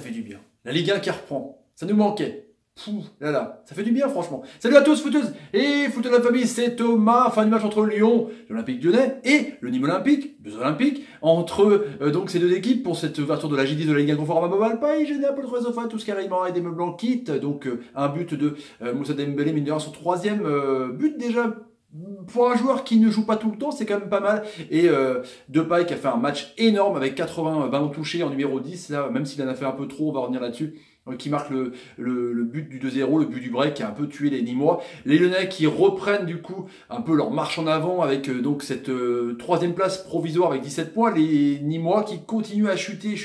Ça fait du bien. La Ligue 1 qui reprend. Ça nous manquait. Pouh, là là, ça fait du bien franchement. Salut à tous footeuses et footeux de la famille, c'est Thomas. Fin du match entre Lyon, l'Olympique Lyonnais et le Nîmes Olympique, deux Olympiques, entre donc ces deux équipes pour cette ouverture de la J10 de la Ligue 1 conforme à Mobile Pay. J'ai un peu de réseau tout ce qui arrive et des meubles en kit. Donc un but de Moussa Dembélé, mine de rien, son troisième but déjà. Pour un joueur qui ne joue pas tout le temps, c'est quand même pas mal. Et Depay qui a fait un match énorme avec 80 ballons touchés en numéro 10. Là, même s'il en a fait un peu trop, on va revenir là-dessus. Qui marque le but du 2-0, le but du break qui a un peu tué les Nîmois. Les Lyonnais qui reprennent du coup un peu leur marche en avant avec donc cette troisième place provisoire avec 17 points. Les Nîmois qui continuent à chuter,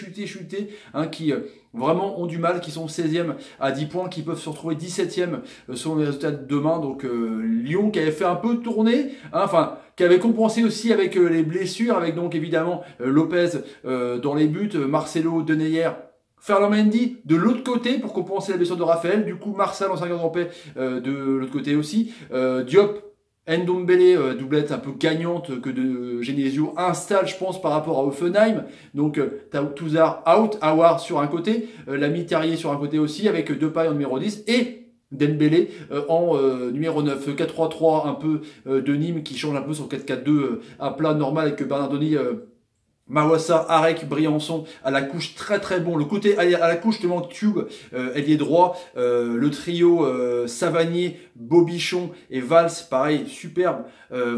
qui vraiment ont du mal, qui sont 16e à 10 points, qui peuvent se retrouver 17e selon les résultats de demain. Donc Lyon qui avait fait un peu tourner, qui avait compensé aussi avec les blessures, avec donc évidemment Lopez dans les buts, Marcelo, Denayer, Ferland Mendy de l'autre côté pour compenser la blessure de Raphaël. Du coup, Marcel en 50 en paix de l'autre côté aussi. Diop, Ndombele, doublette un peu gagnante que de Genesio installe, je pense, par rapport à Offenheim. Donc, Touzard out, Awar sur un côté, l'ami Terrier sur un côté aussi, avec Depay en numéro 10 et Dembélé en numéro 9. 4-3-3 un peu de Nîmes qui change un peu sur 4-4-2 à plat normal avec Bernardoni. Mawassa, Arek, Briançon à la couche très très bon. Le côté à la couche te manque Tube, ailier droit. Le trio Savanier, Bobichon et Valls, pareil, superbe.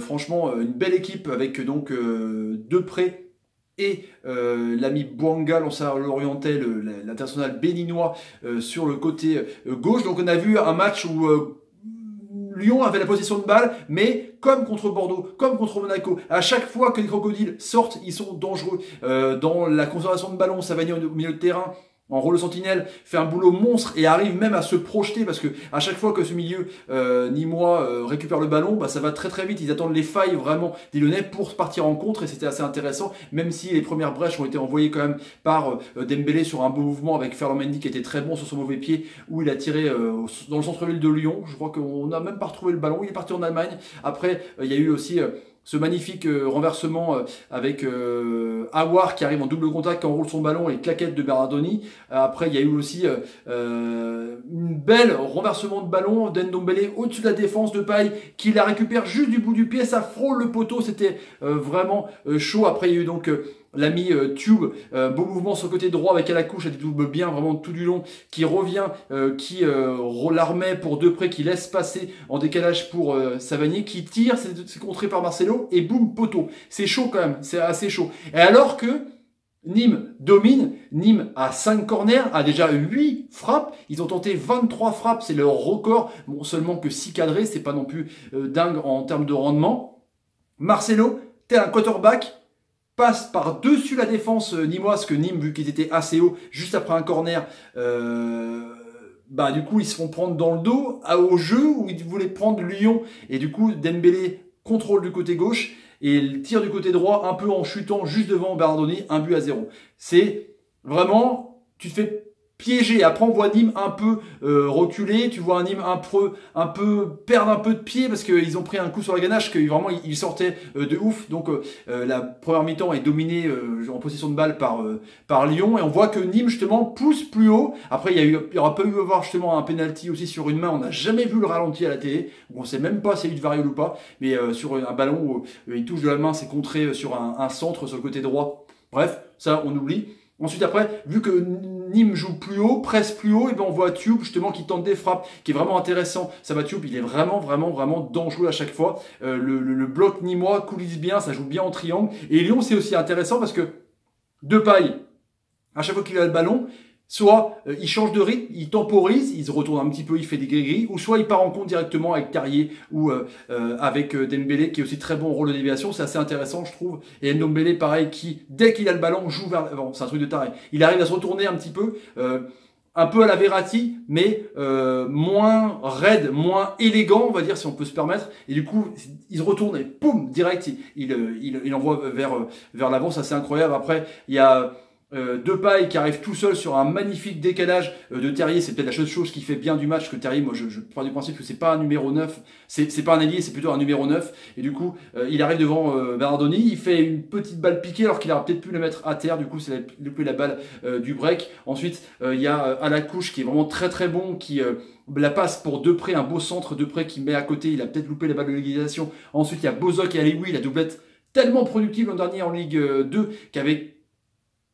Franchement, une belle équipe avec donc Depré et l'ami Bouanga, l'orientais, l'international béninois sur le côté gauche. Donc on a vu un match où Lyon avait la possession de balle, mais comme contre Bordeaux, comme contre Monaco, à chaque fois que les crocodiles sortent, ils sont dangereux. Dans la conservation de ballon, Savanier au milieu de terrain, en rôle de sentinelle, fait un boulot monstre et arrive même à se projeter parce que à chaque fois que ce milieu nîmois récupère le ballon, ça va très très vite. Ils attendent les failles vraiment des Lyonnais pour partir en contre et c'était assez intéressant, même si les premières brèches ont été envoyées quand même par Dembélé sur un beau mouvement avec Ferland Mendy qui était très bon sur son mauvais pied où il a tiré dans le centre-ville de Lyon. Je crois qu'on n'a même pas retrouvé le ballon, il est parti en Allemagne. Après, il y a eu aussi ce magnifique renversement avec Awar qui arrive en double contact, qui enroule son ballon et claquette de Bernardoni. Après, il y a eu aussi une belle renversement de ballon d'Ndombele au-dessus de la défense de Paille qui la récupère juste du bout du pied. Ça frôle le poteau, c'était vraiment chaud. Après, il y a eu donc l'ami Tube, beau mouvement sur le côté droit avec à la couche, elle double bien vraiment tout du long, qui revient, qui l'armet pour Depré, qui laisse passer en décalage pour Savanier, qui tire, c'est contré par Marcelo, et boum, poteau. C'est chaud quand même, c'est assez chaud. Et alors que Nîmes domine, Nîmes a 5 corners, a déjà 8 frappes, ils ont tenté 23 frappes, c'est leur record, bon seulement que 6 cadrés, c'est pas non plus dingue en termes de rendement. Marcelo, tel un quarterback, passe par-dessus la défense nîmoise, que Nîmes, vu qu'ils étaient assez hauts, juste après un corner, du coup, ils se font prendre dans le dos au jeu où ils voulaient prendre Lyon. Et du coup, Dembélé contrôle du côté gauche et il tire du côté droit, un peu en chutant juste devant Bernardoni, 1-0. C'est vraiment, tu te fais piégé. Après, on voit Nîmes un peu reculer. Tu vois un Nîmes un peu perdre un peu de pied parce qu'ils ont pris un coup sur la ganache, que vraiment ils sortaient de ouf. Donc la première mi-temps est dominée en possession de balle par Lyon et on voit que Nîmes justement pousse plus haut. Après, il y aura pas eu à voir justement un penalty aussi sur une main. On n'a jamais vu le ralenti à la télé. On sait même pas s'il y a eu de variole ou pas. Mais sur un ballon où il touche de la main, c'est contré sur un centre sur le côté droit. Bref, ça on oublie. Ensuite après, vu que Nîmes joue plus haut, presse plus haut, et on voit Tube justement qui tente des frappes, qui est vraiment intéressant. Ça va Tube, il est vraiment dangereux à chaque fois. Le bloc nîmois coulisse bien, ça joue bien en triangle. Et Lyon c'est aussi intéressant parce que Depay, à chaque fois qu'il a le ballon, soit il change de rythme, il temporise, il se retourne un petit peu, il fait des gris-gris, ou soit il part en compte directement avec Terrier ou avec Dembélé qui est aussi très bon au rôle de déviation. C'est assez intéressant je trouve. Et Ndombele pareil qui dès qu'il a le ballon joue vers l'avant, c'est un truc de taré. Il arrive à se retourner un petit peu, un peu à la Verratti, mais moins raide, moins élégant on va dire si on peut se permettre. Et du coup il se retourne et poum direct il envoie vers l'avant, ça c'est incroyable. Après il y a Depay qui arrive tout seul sur un magnifique décalage de Terrier. C'est peut-être la seule chose qui fait bien du match, que Terrier, moi je prends du principe que c'est pas un numéro 9, c'est pas un ailier, c'est plutôt un numéro 9. Et du coup, il arrive devant Bernardoni, il fait une petite balle piquée alors qu'il aurait peut-être pu le mettre à terre. Du coup, c'est la balle du break. Ensuite, il y a Alacouche qui est vraiment très très bon, qui la passe pour Depré, un beau centre. Depré qui met à côté, il a peut-être loupé la balle de l'égalisation. Ensuite, il y a Bozok et Alioui, la doublette tellement productive l'an dernier en Ligue 2, qui avait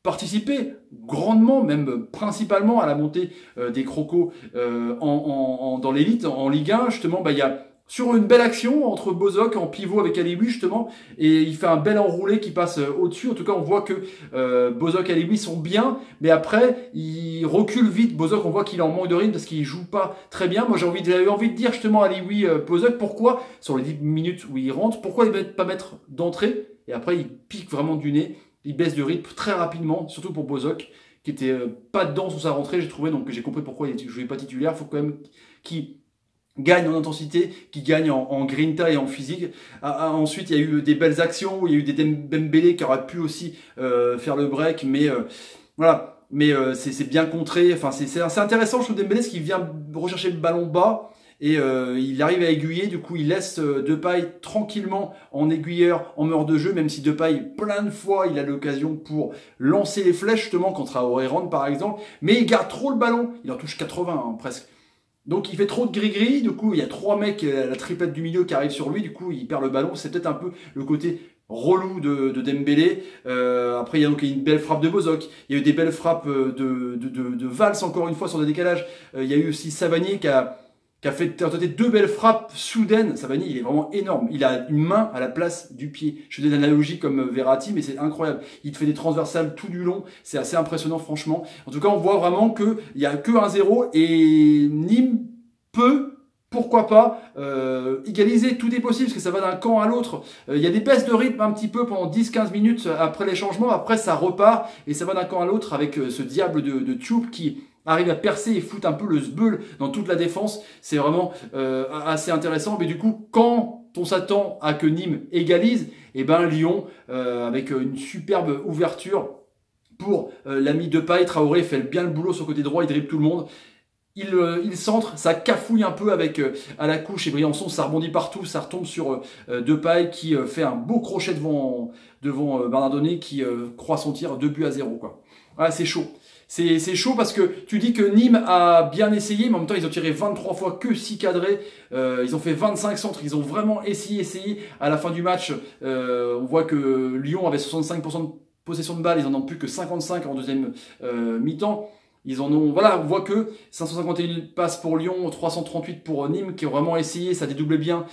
participé grandement, même principalement à la montée des Crocos dans l'élite, en Ligue 1. Justement, il y a sur une belle action entre Bozok en pivot avec Alioui justement, et il fait un bel enroulé qui passe au-dessus. En tout cas, on voit que Bozok et Alioui sont bien, mais après, il recule vite. Bozok, on voit qu'il est en manque de rythme parce qu'il joue pas très bien. Moi, j'avais envie de dire justement à Alioui, Bozok, pourquoi, sur les 10 minutes où il rentre, pourquoi il ne pas mettre d'entrée, et après, il pique vraiment du nez. Il baisse de rythme très rapidement, surtout pour Bozok, qui était pas dedans sur sa rentrée, j'ai trouvé, donc j'ai compris pourquoi il ne jouait pas titulaire. Il faut quand même qu'il gagne en intensité, qu'il gagne en grinta et en physique. Ensuite, il y a eu des belles actions, il y a eu des Dembélé qui auraient pu aussi faire le break, mais voilà. Mais c'est bien contré. Enfin, c'est assez intéressant, je trouve, Dembélé, parce qu'il vient rechercher le ballon bas. Et il arrive à aiguiller, du coup il laisse Depay tranquillement en aiguilleur, en meurtre de jeu, même si Depay, plein de fois, il a l'occasion pour lancer les flèches, justement, quand Traoré rentre par exemple, mais il garde trop le ballon, il en touche 80 hein, presque. Donc il fait trop de gris-gris, du coup il y a 3 mecs, la triplette du milieu qui arrive sur lui, du coup il perd le ballon, c'est peut-être un peu le côté relou de Dembélé. Après il y a donc une belle frappe de Bozok, il y a eu des belles frappes de Valls encore une fois sur des décalages, il y a eu aussi Savanier qui a fait tenter 2 belles frappes soudaines. Savani, il est vraiment énorme. Il a une main à la place du pied. Je fais des analogies comme Verratti, mais c'est incroyable. Il te fait des transversales tout du long. C'est assez impressionnant, franchement. En tout cas, on voit vraiment qu'il n'y a que 1-0 et Nîmes peut, pourquoi pas, égaliser. Tout est possible parce que ça va d'un camp à l'autre. Il y a des baisses de rythme un petit peu pendant 10-15 minutes après les changements. Après, ça repart et ça va d'un camp à l'autre avec ce diable de Tchoup qui arrive à percer et foutre un peu le sbeul dans toute la défense. C'est vraiment assez intéressant. Mais du coup, quand on s'attend à que Nîmes égalise, et ben Lyon, avec une superbe ouverture pour l'ami Depay, Traoré fait bien le boulot sur le côté droit, il dribble tout le monde. Il centre, ça cafouille un peu avec Alacouche et Briançon, ça rebondit partout, ça retombe sur Depay qui fait un beau crochet devant Bernardoni qui croit son tir 2-0 quoi. Voilà, c'est chaud. C'est chaud parce que tu dis que Nîmes a bien essayé, mais en même temps ils ont tiré 23 fois que 6 cadrés, ils ont fait 25 centres, ils ont vraiment essayé. À la fin du match, on voit que Lyon avait 65% de possession de balle, ils en ont plus que 55 en deuxième mi-temps. Ils en ont, voilà, on voit que 551 passes pour Lyon, 338 pour Nîmes qui ont vraiment essayé, ça dédoublait bien.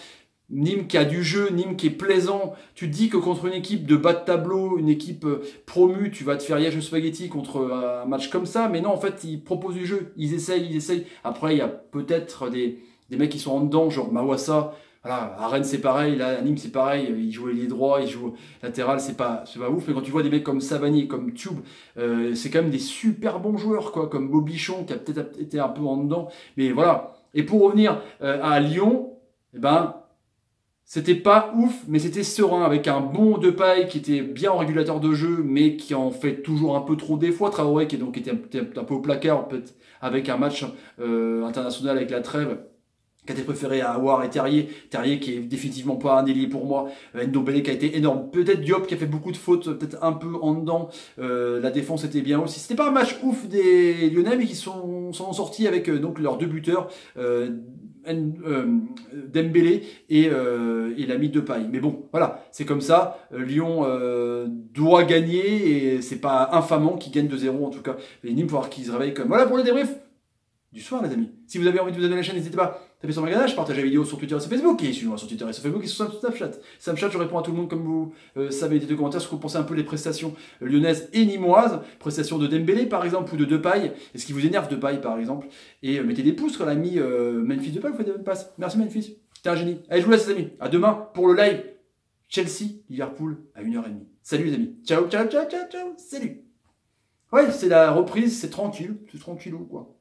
Nîmes qui a du jeu, Nîmes qui est plaisant. Tu te dis que contre une équipe de bas de tableau, une équipe promue, tu vas te faire liège au spaghetti contre un match comme ça. Mais non, en fait, ils proposent du jeu. Ils essayent. Après, il y a peut-être des mecs qui sont en dedans, genre Mawassa. Voilà, à Rennes, c'est pareil. Là, à Nîmes, c'est pareil. Ils jouent ailier droit, ils jouent latéral. C'est pas ouf. Mais quand tu vois des mecs comme Savanier, comme Tube, c'est quand même des super bons joueurs, quoi. Comme Bobichon, qui a peut-être été un peu en dedans. Mais voilà. Et pour revenir à Lyon, eh ben, c'était pas ouf, mais c'était serein, avec un bon Depay qui était bien en régulateur de jeu, mais qui en fait toujours un peu trop des fois. Traoré qui était un peu au placard, peut-être avec un match international avec la trêve, qui a été préféré à Aouar et Terrier. Terrier qui est définitivement pas un ailier pour moi. Ndombele qui a été énorme. Peut-être Diop qui a fait beaucoup de fautes, peut-être un peu en dedans. La défense était bien aussi. C'était pas un match ouf des Lyonnais, mais qui sont sortis avec donc leurs 2 buteurs. Dembélé et l'ami Depay. Mais bon, voilà, c'est comme ça. Lyon doit gagner et c'est pas infamant qu'ils gagnent 2-0 en tout cas. Et Nîmes, il faut voir qu'ils se réveillent comme. Voilà pour le débrief du soir, les amis. Si vous avez envie de vous abonner à la chaîne, n'hésitez pas. Tapez sur Magasinage, partagez la vidéo sur Twitter et sur Facebook, et suivez-moi sur Twitter et sur Facebook et sur Snapchat. Snapchat, je réponds à tout le monde comme vous savez, des 2 commentaires, ce que vous pensez un peu les prestations lyonnaises et nîmoises, prestations de Dembélé par exemple, ou de Depay, est-ce qui vous énerve Depay par exemple, et mettez des pouces quand on a mis Memphis Depay, vous faites des bonnes passes. Merci Memphis, t'es un génie. Allez, je vous laisse les amis, à demain pour le live Chelsea-Liverpool à 1h30. Salut les amis, ciao, salut. Ouais, c'est la reprise, c'est tranquille, c'est tranquillou quoi.